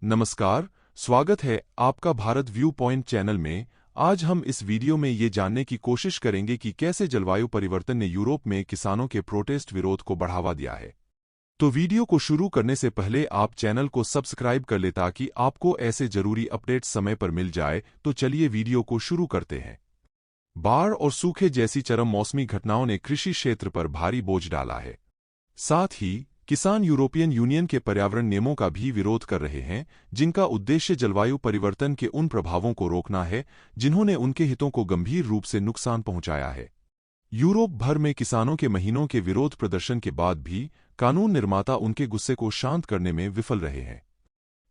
नमस्कार, स्वागत है आपका भारत व्यू पॉइंट चैनल में। आज हम इस वीडियो में ये जानने की कोशिश करेंगे कि कैसे जलवायु परिवर्तन ने यूरोप में किसानों के प्रोटेस्ट विरोध को बढ़ावा दिया है। तो वीडियो को शुरू करने से पहले आप चैनल को सब्सक्राइब कर ले ताकि आपको ऐसे जरूरी अपडेट्स समय पर मिल जाए। तो चलिए वीडियो को शुरू करते हैं। बाढ़ और सूखे जैसी चरम मौसमी घटनाओं ने कृषि क्षेत्र पर भारी बोझ डाला है। साथ ही किसान यूरोपियन यूनियन के पर्यावरण नियमों का भी विरोध कर रहे हैं, जिनका उद्देश्य जलवायु परिवर्तन के उन प्रभावों को रोकना है जिन्होंने उनके हितों को गंभीर रूप से नुकसान पहुंचाया है। यूरोप भर में किसानों के महीनों के विरोध प्रदर्शन के बाद भी कानून निर्माता उनके गुस्से को शांत करने में विफल रहे हैं।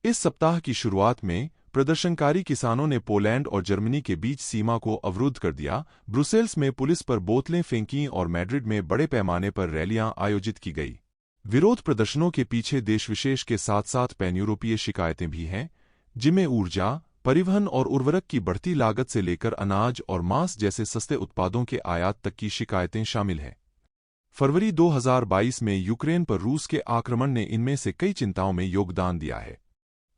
इस सप्ताह की शुरुआत में प्रदर्शनकारी किसानों ने पोलैंड और जर्मनी के बीच सीमा को अवरुद्ध कर दिया, ब्रुसेल्स में पुलिस पर बोतलें फेंकीं और मैड्रिड में बड़े पैमाने पर रैलियां आयोजित की गई। विरोध प्रदर्शनों के पीछे देश विशेष के साथ साथ पैन यूरोपीय शिकायतें भी हैं, जिनमें ऊर्जा, परिवहन और उर्वरक की बढ़ती लागत से लेकर अनाज और मांस जैसे सस्ते उत्पादों के आयात तक की शिकायतें शामिल हैं। फरवरी 2022 में यूक्रेन पर रूस के आक्रमण ने इनमें से कई चिंताओं में योगदान दिया है।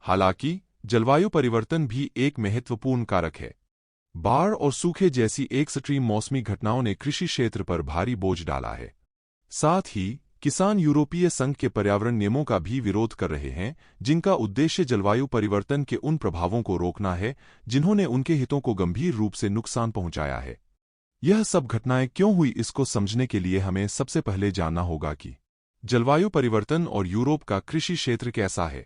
हालांकि जलवायु परिवर्तन भी एक महत्वपूर्ण कारक है। बाढ़ और सूखे जैसी एक्सट्रीम मौसमी घटनाओं ने कृषि क्षेत्र पर भारी बोझ डाला है। साथ ही किसान यूरोपीय संघ के पर्यावरण नियमों का भी विरोध कर रहे हैं, जिनका उद्देश्य जलवायु परिवर्तन के उन प्रभावों को रोकना है जिन्होंने उनके हितों को गंभीर रूप से नुकसान पहुंचाया है। यह सब घटनाएं क्यों हुई, इसको समझने के लिए हमें सबसे पहले जानना होगा कि जलवायु परिवर्तन और यूरोप का कृषि क्षेत्र कैसा है।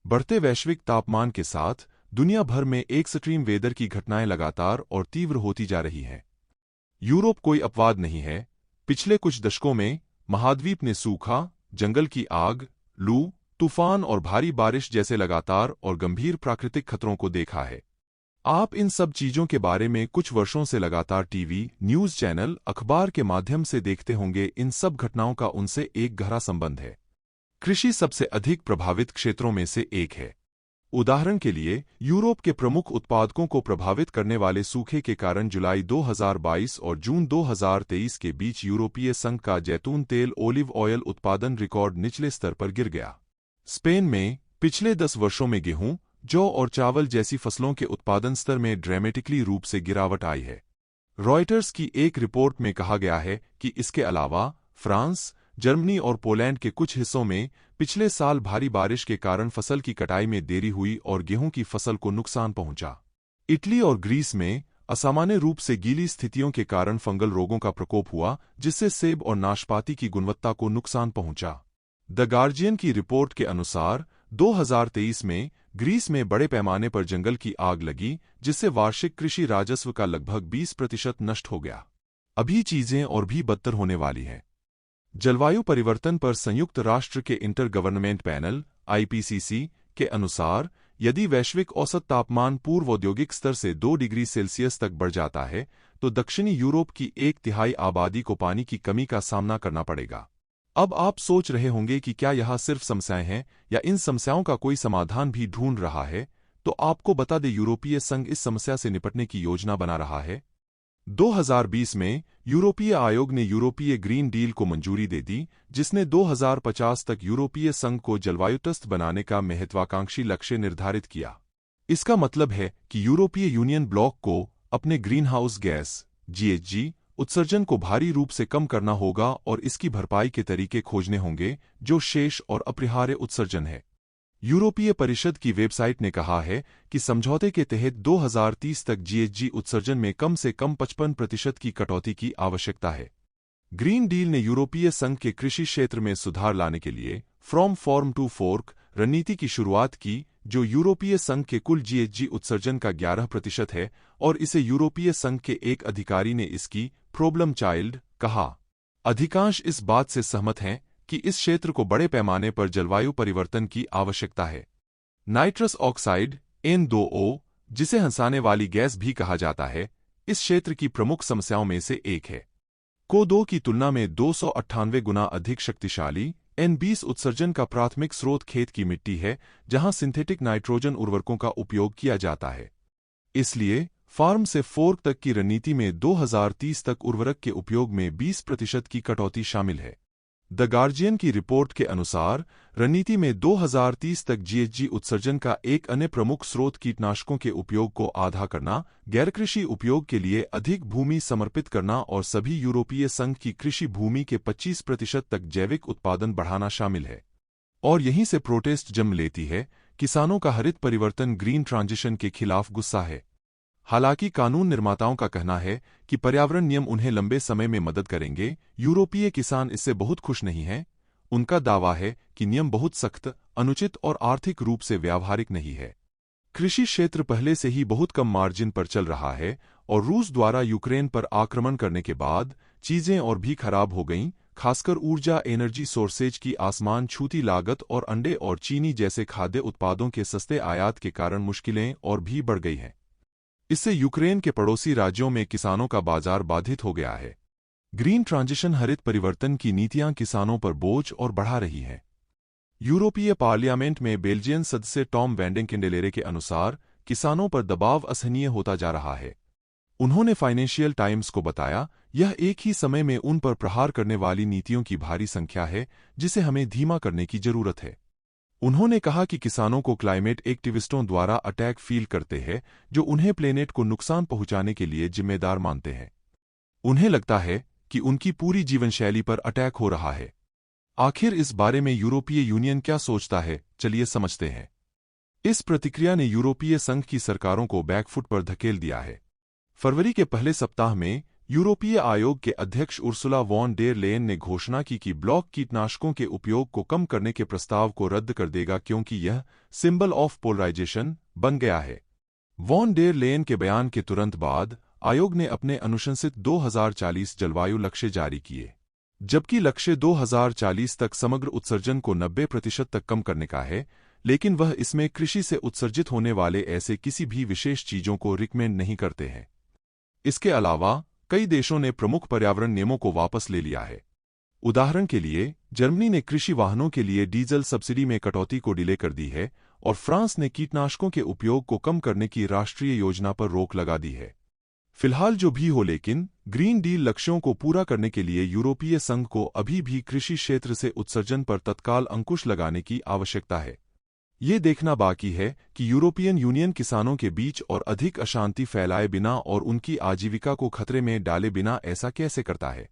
बढ़ते वैश्विक तापमान के साथ दुनिया भर में एक्सट्रीम वेदर की घटनाएं लगातार और तीव्र होती जा रही हैं। यूरोप कोई अपवाद नहीं है। पिछले कुछ दशकों में महाद्वीप ने सूखा, जंगल की आग, लू, तूफान और भारी बारिश जैसे लगातार और गंभीर प्राकृतिक खतरों को देखा है। आप इन सब चीजों के बारे में कुछ वर्षों से लगातार टीवी, न्यूज चैनल, अखबार के माध्यम से देखते होंगे। इन सब घटनाओं का उनसे एक गहरा संबंध है। कृषि सबसे अधिक प्रभावित क्षेत्रों में से एक है। उदाहरण के लिए, यूरोप के प्रमुख उत्पादकों को प्रभावित करने वाले सूखे के कारण जुलाई 2022 और जून 2023 के बीच यूरोपीय संघ का जैतून तेल ओलिव ऑयल उत्पादन रिकॉर्ड निचले स्तर पर गिर गया। स्पेन में पिछले 10 वर्षों में गेहूं, जौ और चावल जैसी फसलों के उत्पादन स्तर में ड्रामेटिकली रूप से गिरावट आई है। रॉयटर्स की एक रिपोर्ट में कहा गया है कि इसके अलावा फ्रांस, जर्मनी और पोलैंड के कुछ हिस्सों में पिछले साल भारी बारिश के कारण फसल की कटाई में देरी हुई और गेहूं की फसल को नुकसान पहुंचा। इटली और ग्रीस में असामान्य रूप से गीली स्थितियों के कारण फंगल रोगों का प्रकोप हुआ, जिससे सेब और नाशपाती की गुणवत्ता को नुकसान पहुंचा। द गार्जियन की रिपोर्ट के अनुसार 2023 में ग्रीस में बड़े पैमाने पर जंगल की आग लगी, जिससे वार्षिक कृषि राजस्व का लगभग 20% नष्ट हो गया। अभी चीजें और भी बदतर होने वाली हैं। जलवायु परिवर्तन पर संयुक्त राष्ट्र के इंटर गवर्नमेंट पैनल (IPCC) के अनुसार, यदि वैश्विक औसत तापमान पूर्व औद्योगिक स्तर से 2 डिग्री सेल्सियस तक बढ़ जाता है, तो दक्षिणी यूरोप की 1/3 आबादी को पानी की कमी का सामना करना पड़ेगा। अब आप सोच रहे होंगे कि क्या यह सिर्फ समस्याएं हैं या इन समस्याओं का कोई समाधान भी ढूंढ रहा है। तो आपको बता दें, यूरोपीय संघ इस समस्या से निपटने की योजना बना रहा है। 2020 में यूरोपीय आयोग ने यूरोपीय ग्रीन डील को मंजूरी दे दी, जिसने 2050 तक यूरोपीय संघ को जलवायुतस्त बनाने का महत्वाकांक्षी लक्ष्य निर्धारित किया। इसका मतलब है कि यूरोपीय यूनियन ब्लॉक को अपने ग्रीनहाउस गैस (GHG) उत्सर्जन को भारी रूप से कम करना होगा और इसकी भरपाई के तरीके खोजने होंगे, जो शेष और अपरिहार्य उत्सर्जन है। यूरोपीय परिषद की वेबसाइट ने कहा है कि समझौते के तहत 2030 तक GHG उत्सर्जन में कम से कम 55% की कटौती की आवश्यकता है। ग्रीन डील ने यूरोपीय संघ के कृषि क्षेत्र में सुधार लाने के लिए फ्रॉम फार्म टू फोर्क रणनीति की शुरुआत की, जो यूरोपीय संघ के कुल GHG उत्सर्जन का 11% है, और इसे यूरोपीय संघ के एक अधिकारी ने इसकी प्रॉब्लम चाइल्ड कहा। अधिकांश इस बात से सहमत हैं कि इस क्षेत्र को बड़े पैमाने पर जलवायु परिवर्तन की आवश्यकता है। नाइट्रस ऑक्साइड N2O, जिसे हंसाने वाली गैस भी कहा जाता है, इस क्षेत्र की प्रमुख समस्याओं में से एक है। CO2 की तुलना में 298 गुना अधिक शक्तिशाली N20 उत्सर्जन का प्राथमिक स्रोत खेत की मिट्टी है, जहां सिंथेटिक नाइट्रोजन उर्वरकों का उपयोग किया जाता है। इसलिए फार्म से फोर्क तक की रणनीति में 2030 तक उर्वरक के उपयोग में 20% की कटौती शामिल है। द गार्जियन की रिपोर्ट के अनुसार रणनीति में 2030 तक जीएचजी उत्सर्जन का एक अन्य प्रमुख स्रोत कीटनाशकों के उपयोग को आधा करना, गैरकृषि उपयोग के लिए अधिक भूमि समर्पित करना और सभी यूरोपीय संघ की कृषि भूमि के 25% तक जैविक उत्पादन बढ़ाना शामिल है। और यहीं से प्रोटेस्ट जन्म लेती है। किसानों का हरित परिवर्तन ग्रीन ट्रांजिशन के खिलाफ गुस्सा है। हालांकि कानून निर्माताओं का कहना है कि पर्यावरण नियम उन्हें लंबे समय में मदद करेंगे, यूरोपीय किसान इससे बहुत खुश नहीं हैं। उनका दावा है कि नियम बहुत सख्त, अनुचित और आर्थिक रूप से व्यावहारिक नहीं है। कृषि क्षेत्र पहले से ही बहुत कम मार्जिन पर चल रहा है और रूस द्वारा यूक्रेन पर आक्रमण करने के बाद चीजें और भी खराब हो गईं, खासकर ऊर्जा एनर्जी सोर्सेज की आसमान छूती लागत और अंडे और चीनी जैसे खाद्य उत्पादों के सस्ते आयात के कारण मुश्किलें और भी बढ़ गई हैं। इससे यूक्रेन के पड़ोसी राज्यों में किसानों का बाजार बाधित हो गया है। ग्रीन ट्रांजिशन हरित परिवर्तन की नीतियां किसानों पर बोझ और बढ़ा रही हैं। यूरोपीय पार्लियामेंट में बेल्जियन सदस्य टॉम वैंडेन किंडेलेरे के अनुसार किसानों पर दबाव असहनीय होता जा रहा है। उन्होंने फाइनेंशियल टाइम्स को बताया, यह एक ही समय में उन पर प्रहार करने वाली नीतियों की भारी संख्या है जिसे हमें धीमा करने की जरूरत है। उन्होंने कहा कि किसानों को क्लाइमेट एक्टिविस्टों द्वारा अटैक फील करते हैं जो उन्हें प्लेनेट को नुकसान पहुंचाने के लिए जिम्मेदार मानते हैं। उन्हें लगता है कि उनकी पूरी जीवनशैली पर अटैक हो रहा है। आखिर इस बारे में यूरोपीय यूनियन क्या सोचता है, चलिए समझते हैं। इस प्रतिक्रिया ने यूरोपीय संघ की सरकारों को बैकफुट पर धकेल दिया है। फरवरी के पहले सप्ताह में यूरोपीय आयोग के अध्यक्ष उर्सुला वॉन डेर लेयन ने घोषणा की कि ब्लॉक कीटनाशकों के उपयोग को कम करने के प्रस्ताव को रद्द कर देगा क्योंकि यह सिंबल ऑफ पोलराइजेशन बन गया है। वॉन डेर लेयन के बयान के तुरंत बाद आयोग ने अपने अनुशंसित 2040 जलवायु लक्ष्य जारी किए। जबकि लक्ष्य 2040 तक समग्र उत्सर्जन को 90% तक कम करने का है, लेकिन वह इसमें कृषि से उत्सर्जित होने वाले ऐसे किसी भी विशेष चीजों को रिकमेंड नहीं करते हैं। इसके अलावा कई देशों ने प्रमुख पर्यावरण नियमों को वापस ले लिया है। उदाहरण के लिए, जर्मनी ने कृषि वाहनों के लिए डीजल सब्सिडी में कटौती को डिले कर दी है और फ्रांस ने कीटनाशकों के उपयोग को कम करने की राष्ट्रीय योजना पर रोक लगा दी है। फिलहाल जो भी हो, लेकिन ग्रीन डील लक्ष्यों को पूरा करने के लिए यूरोपीय संघ को अभी भी कृषि क्षेत्र से उत्सर्जन पर तत्काल अंकुश लगाने की आवश्यकता है। ये देखना बाकी है कि यूरोपियन यूनियन किसानों के बीच और अधिक अशांति फैलाए बिना और उनकी आजीविका को खतरे में डाले बिना ऐसा कैसे करता है।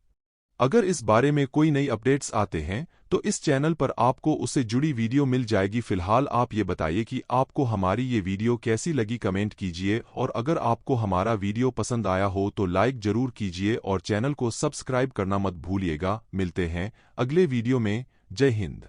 अगर इस बारे में कोई नई अपडेट्स आते हैं तो इस चैनल पर आपको उससे जुड़ी वीडियो मिल जाएगी। फिलहाल आप ये बताइए कि आपको हमारी ये वीडियो कैसी लगी, कमेंट कीजिए और अगर आपको हमारा वीडियो पसंद आया हो तो लाइक जरूर कीजिए और चैनल को सब्सक्राइब करना मत भूलिएगा। मिलते हैं अगले वीडियो में। जय हिंद।